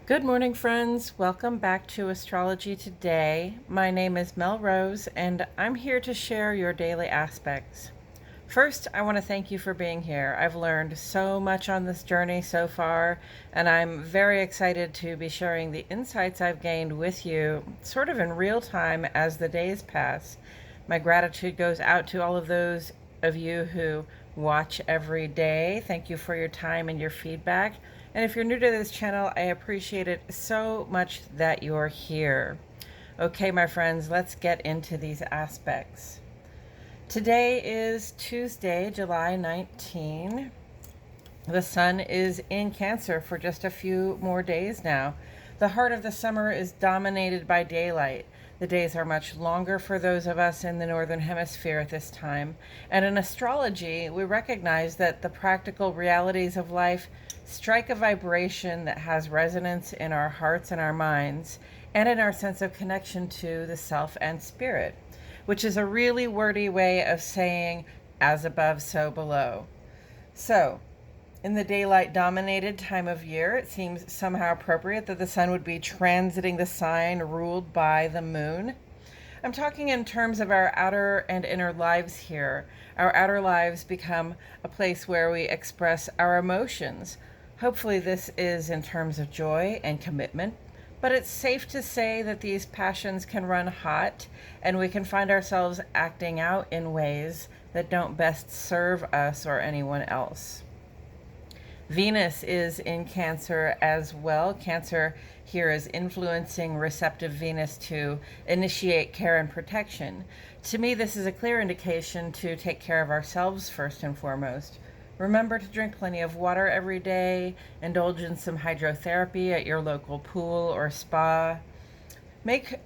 Good morning, friends. Welcome back to Astrology Today. My name is Mel Rose, and I'm here to share your daily aspects. First, I want to thank you for being here. I've learned so much on this journey so far, and I'm very excited to be sharing the insights I've gained with you, sort of in real time as the days pass. My gratitude goes out to all of those of you who watch every day. Thank you for your time and your feedback. And if you're new to this channel, I appreciate it so much that you're here. Okay, my friends, let's get into these aspects. Today is Tuesday, July 19. The sun is in Cancer for just a few more days now. The heart of the summer is dominated by daylight. The days are much longer for those of us in the Northern Hemisphere at this time. And in astrology, we recognize that the practical realities of life strike a vibration that has resonance in our hearts and our minds, and in our sense of connection to the self and spirit, which is a really wordy way of saying as above, so below. So, in the daylight-dominated time of year, it seems somehow appropriate that the sun would be transiting the sign ruled by the moon. I'm talking in terms of our outer and inner lives here. Our outer lives become a place where we express our emotions. Hopefully this is in terms of joy and commitment, but it's safe to say that these passions can run hot, and we can find ourselves acting out in ways that don't best serve us or anyone else. Venus is in Cancer as well. Cancer here is influencing receptive Venus to initiate care and protection. To me, this is a clear indication to take care of ourselves first and foremost. Remember to drink plenty of water every day, indulge in some hydrotherapy at your local pool or spa. Make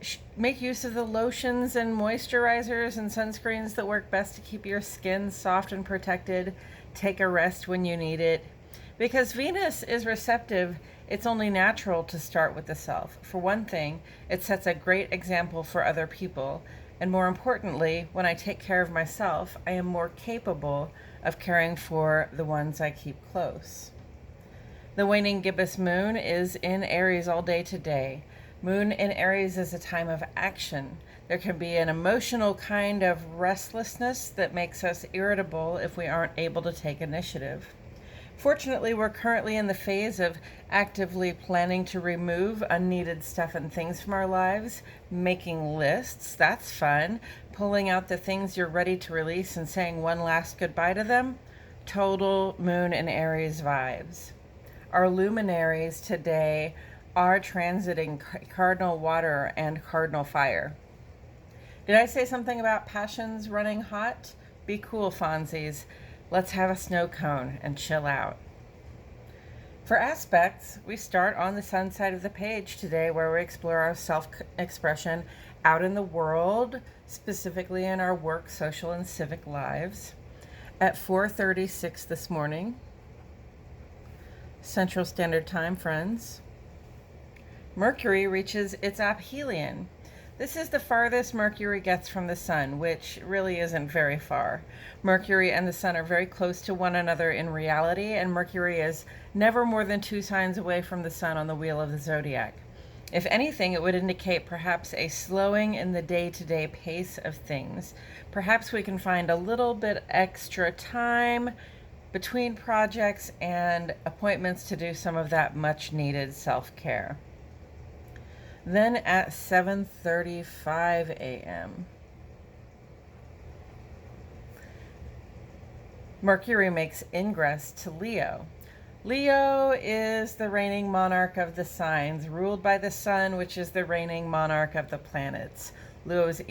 use of the lotions and moisturizers and sunscreens that work best to keep your skin soft and protected. Take a rest when you need it. Because Venus is receptive, it's only natural to start with the self. For one thing, it sets a great example for other people. And more importantly, when I take care of myself, I am more capable of caring for the ones I keep close. The waning gibbous moon is in Aries all day today. Moon in Aries is a time of action. There can be an emotional kind of restlessness that makes us irritable if we aren't able to take initiative. Fortunately, we're currently in the phase of actively planning to remove unneeded stuff and things from our lives, making lists, that's fun, pulling out the things you're ready to release and saying one last goodbye to them. Total Moon and Aries vibes. Our luminaries today are transiting cardinal water and cardinal fire. Did I say something about passions running hot? Be cool, Fonzies. Let's have a snow cone and chill out. For aspects, we start on the sun side of the page today, where we explore our self-expression out in the world, specifically in our work, social, and civic lives. At 4:36 this morning, Central Standard Time, friends, Mercury reaches its aphelion. This is the farthest Mercury gets from the sun, which really isn't very far. Mercury and the sun are very close to one another in reality, and Mercury is never more than 2 signs away from the sun on the wheel of the zodiac. If anything, it would indicate perhaps a slowing in the day-to-day pace of things. Perhaps we can find a little bit extra time between projects and appointments to do some of that much-needed self-care. Then at 7:35 a.m., Mercury makes ingress to Leo. Leo is the reigning monarch of the signs, ruled by the sun, which is the reigning monarch of the planets. Leo's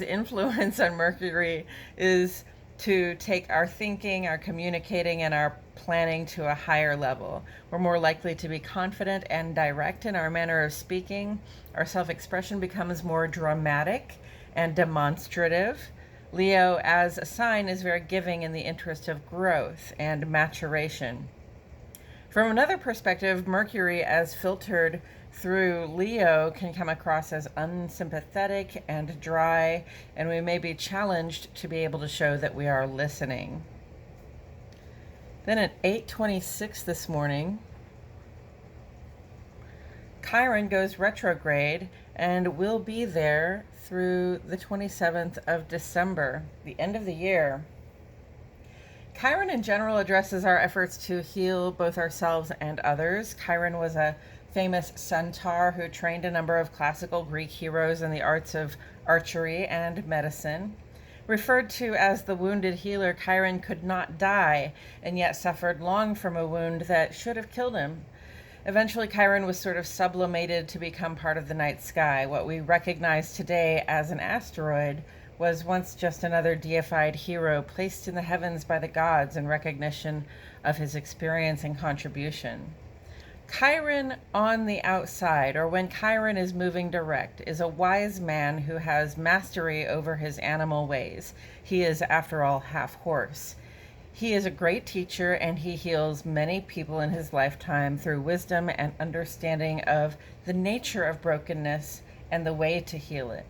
influence on Mercury is to take our thinking, our communicating, and our planning to a higher level. We're more likely to be confident and direct in our manner of speaking. Our self-expression becomes more dramatic and demonstrative. Leo, as a sign, is very giving in the interest of growth and maturation. From another perspective, Mercury, as filtered through Leo, can come across as unsympathetic and dry, and we may be challenged to be able to show that we are listening. Then at 8:26 this morning, Chiron goes retrograde and will be there through the 27th of December, the end of the year. Chiron in general addresses our efforts to heal both ourselves and others. Chiron was a famous centaur who trained a number of classical Greek heroes in the arts of archery and medicine. Referred to as the wounded healer, Chiron could not die and yet suffered long from a wound that should have killed him. Eventually, Chiron was sort of sublimated to become part of the night sky. What we recognize today as an asteroid was once just another deified hero placed in the heavens by the gods in recognition of his experience and contribution. Chiron on the outside, or when Chiron is moving direct, is a wise man who has mastery over his animal ways. He is, after all, half horse. He is a great teacher, and he heals many people in his lifetime through wisdom and understanding of the nature of brokenness and the way to heal it.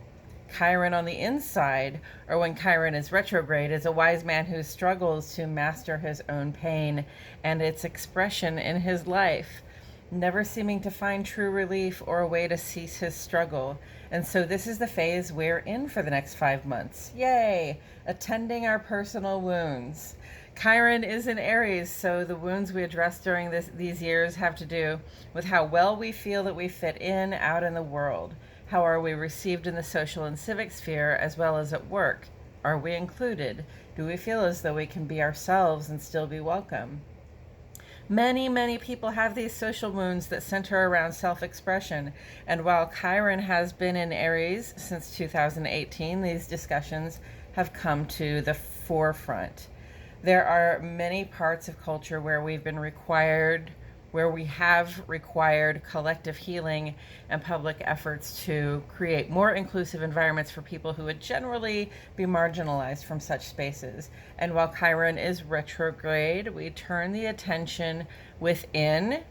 Chiron on the inside, or when Chiron is retrograde, is a wise man who struggles to master his own pain and its expression in his life, never seeming to find true relief or a way to cease his struggle. And so this is the phase we're in for the next 5 months. Yay! Attending our personal wounds. Chiron is in Aries, so the wounds we address during these years have to do with how well we feel that we fit in out in the world. How are we received in the social and civic sphere as well as at work? Are we included? Do we feel as though we can be ourselves and still be welcome? Many people have these social wounds that center around self-expression. And while Chiron has been in Aries since 2018, these discussions have come to the forefront. There are many parts of culture where we have required collective healing and public efforts to create more inclusive environments for people who would generally be marginalized from such spaces. And while Chiron is retrograde, we turn the attention within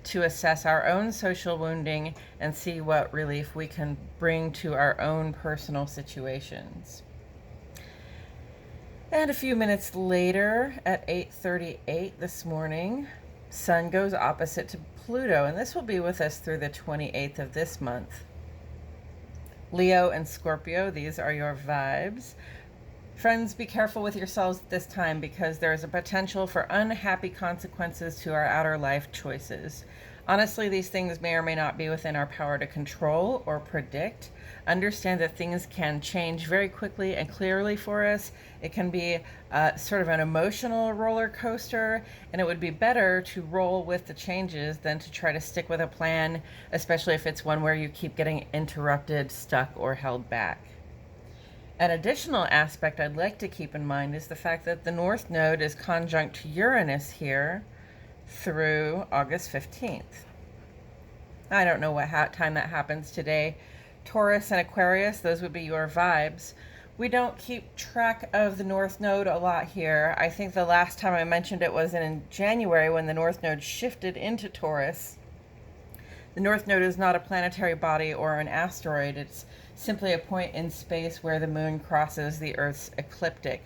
to assess our own social wounding and see what relief we can bring to our own personal situations. And a few minutes later, at 8:38 this morning, Sun goes opposite to Pluto, and this will be with us through the 28th of this month. Leo and Scorpio, these are your vibes. Friends, be careful with yourselves at this time because there is a potential for unhappy consequences to our outer life choices. Honestly, these things may or may not be within our power to control or predict. Understand that things can change very quickly and clearly for us. It can be sort of an emotional roller coaster, and it would be better to roll with the changes than to try to stick with a plan, especially if it's one where you keep getting interrupted, stuck, or held back. An additional aspect I'd like to keep in mind is the fact that the North Node is conjunct to Uranus here through August 15th. I don't know what time that happens today. Taurus and Aquarius, those would be your vibes. We don't keep track of the North Node a lot here. I think the last time I mentioned it was in January when the North Node shifted into Taurus. The North Node is not a planetary body or an asteroid. It's simply a point in space where the moon crosses the Earth's ecliptic.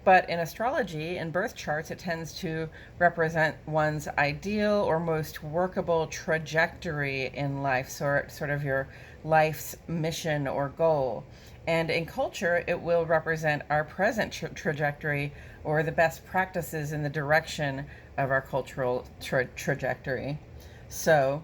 But in astrology, in birth charts, it tends to represent one's ideal or most workable trajectory in life, sort of your life's mission or goal. And in culture, it will represent our present trajectory or the best practices in the direction of our cultural trajectory. So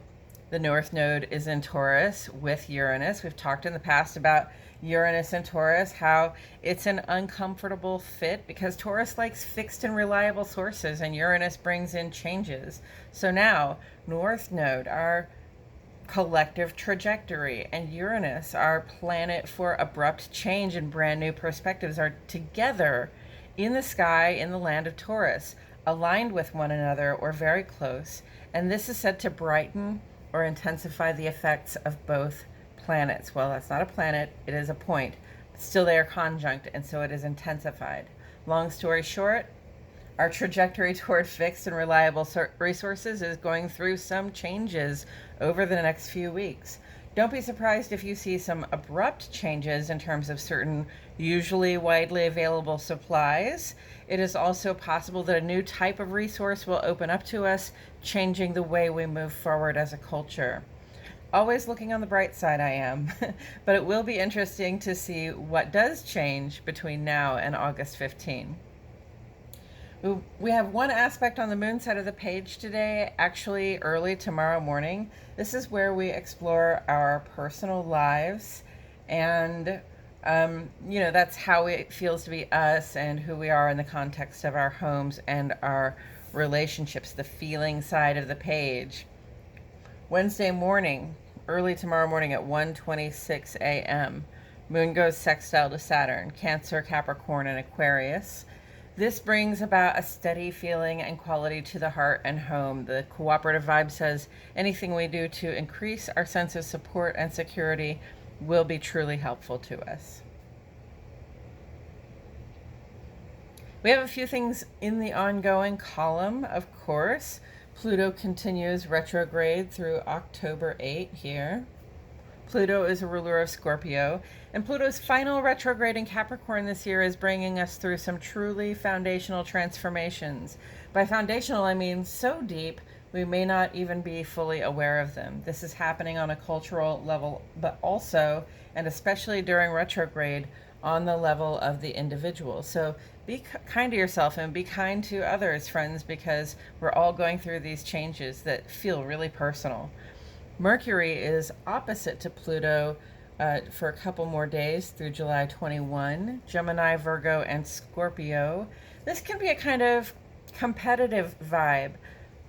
the North Node is in Taurus with Uranus. We've talked in the past about Uranus and Taurus, how it's an uncomfortable fit because Taurus likes fixed and reliable sources and Uranus brings in changes. So now North Node, our collective trajectory, and Uranus, our planet for abrupt change and brand new perspectives, are together in the sky in the land of Taurus, aligned with one another or very close. And this is said to brighten or intensify the effects of both planets. Well, that's not a planet, it is a point. But still they are conjunct, and so it is intensified. Long story short, our trajectory toward fixed and reliable resources is going through some changes over the next few weeks. Don't be surprised if you see some abrupt changes in terms of certain usually widely available supplies. It is also possible that a new type of resource will open up to us, changing the way we move forward as a culture. Always looking on the bright side, I am. But it will be interesting to see what does change between now and August 15. We have one aspect on the moon side of the page today, actually early tomorrow morning. This is where we explore our personal lives and that's how it feels to be us and who we are in the context of our homes and our relationships, the feeling side of the page. Wednesday morning, early tomorrow morning at 1:26 a.m., moon goes sextile to Saturn, Cancer, Capricorn, and Aquarius. This brings about a steady feeling and quality to the heart and home. The cooperative vibe says anything we do to increase our sense of support and security will be truly helpful to us. We have a few things in the ongoing column, of course. Pluto continues retrograde through October 8 here. Pluto is a ruler of Scorpio, and Pluto's final retrograde in Capricorn this year is bringing us through some truly foundational transformations. By foundational, I mean so deep we may not even be fully aware of them. This is happening on a cultural level, but also, and especially during retrograde, on the level of the individual. So be kind to yourself and be kind to others, friends, because we're all going through these changes that feel really personal. Mercury is opposite to Pluto for a couple more days through July 21. Gemini, Virgo, and Scorpio. This can be a kind of competitive vibe.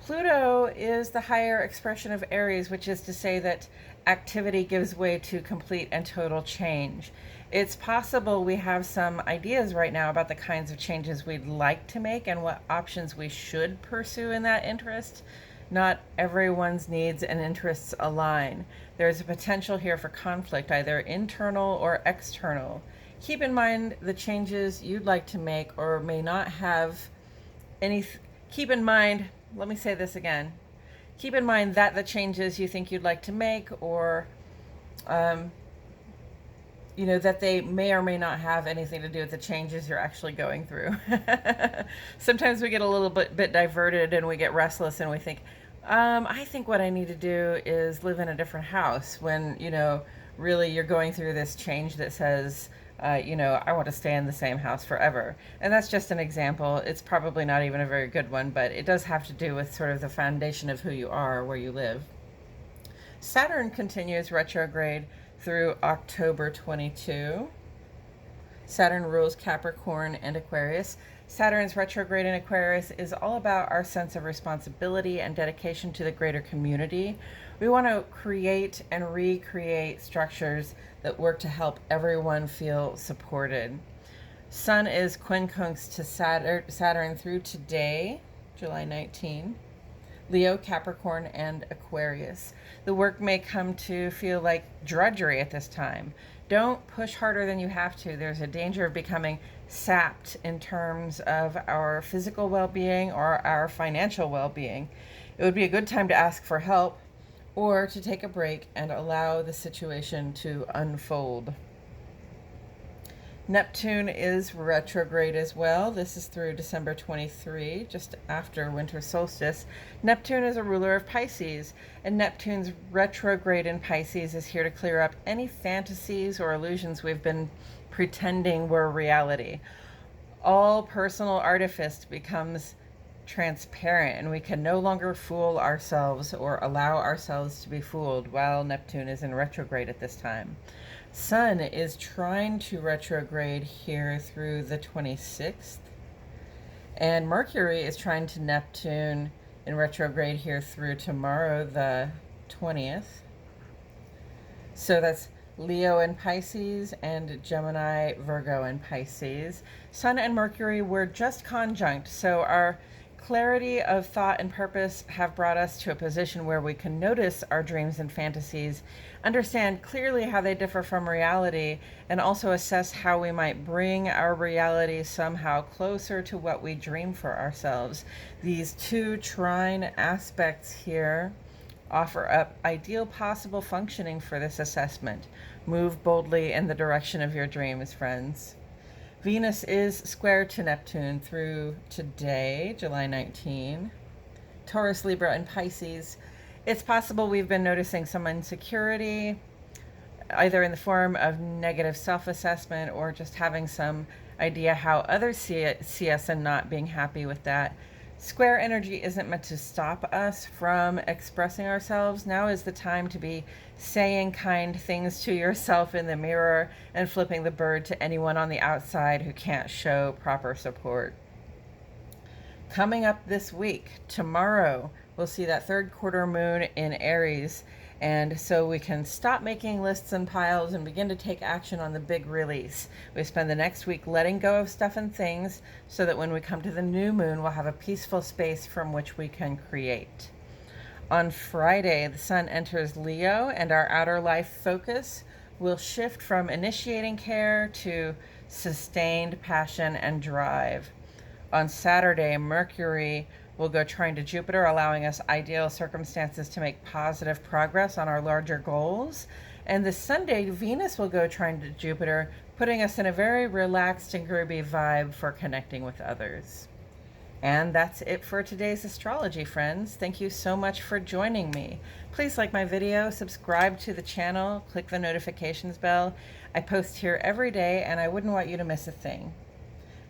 Pluto is the higher expression of Aries, which is to say that activity gives way to complete and total change. It's possible we have some ideas right now about the kinds of changes we'd like to make and what options we should pursue in that interest. Not everyone's needs and interests align. There's a potential here for conflict, either internal or external. Keep in mind the changes you'd like to make or may not have any. Keep in mind, let me say this again. Keep in mind that the changes you think you'd like to make or that they may or may not have anything to do with the changes you're actually going through. Sometimes we get a little bit diverted and we get restless and we think, I think what I need to do is live in a different house when, really you're going through this change that says, I want to stay in the same house forever. And that's just an example. It's probably not even a very good one, but it does have to do with sort of the foundation of who you are, where you live. Saturn continues retrograde through October 22. Saturn rules Capricorn and Aquarius. Saturn's retrograde in Aquarius is all about our sense of responsibility and dedication to the greater community. We want to create and recreate structures that work to help everyone feel supported. Sun is quincunx to Saturn through today, July 19. Leo, Capricorn, and Aquarius. The work may come to feel like drudgery at this time. Don't push harder than you have to. There's a danger of becoming sapped in terms of our physical well-being or our financial well-being. It would be a good time to ask for help or to take a break and allow the situation to unfold. Neptune is retrograde as well. This is through December 23, just after winter solstice. Neptune is a ruler of Pisces, and Neptune's retrograde in Pisces is here to clear up any fantasies or illusions we've been pretending were reality. All personal artifice becomes transparent, and we can no longer fool ourselves or allow ourselves to be fooled while Neptune is in retrograde at this time. Sun is trying to retrograde here through the 26th, and Mercury is trying to Neptune in retrograde here through tomorrow, the 20th. So that's Leo and Pisces and Gemini, Virgo, and Pisces. Sun and Mercury were just conjunct, so our clarity of thought and purpose have brought us to a position where we can notice our dreams and fantasies, understand clearly how they differ from reality, and also assess how we might bring our reality somehow closer to what we dream for ourselves. These two trine aspects here offer up ideal possible functioning for this assessment. Move boldly in the direction of your dreams, friends. Venus is square to Neptune through today, July 19. Taurus, Libra, and Pisces It's possible we've been noticing some insecurity, either in the form of negative self-assessment or just having some idea how others see us and not being happy with that. Square energy isn't meant to stop us from expressing ourselves. Now is the time to be saying kind things to yourself in the mirror and flipping the bird to anyone on the outside who can't show proper support. Coming up this week, tomorrow, we'll see that third quarter moon in Aries. And so we can stop making lists and piles and begin to take action on the big release. We spend the next week letting go of stuff and things so that when we come to the new moon, we'll have a peaceful space from which we can create. On Friday, the sun enters Leo, and our outer life focus will shift from initiating care to sustained passion and drive. On Saturday, Mercury will go trine to Jupiter, allowing us ideal circumstances to make positive progress on our larger goals. And this Sunday, Venus will go trine to Jupiter, putting us in a very relaxed and groovy vibe for connecting with others. And that's it for today's astrology, friends. Thank you so much for joining me. Please like my video, subscribe to the channel, click the notifications bell. I post here every day, and I wouldn't want you to miss a thing.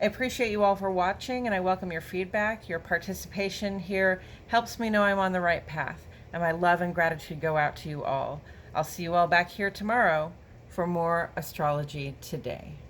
I appreciate you all for watching, and I welcome your feedback. Your participation here helps me know I'm on the right path, and my love and gratitude go out to you all. I'll see you all back here tomorrow for more Astrology Today.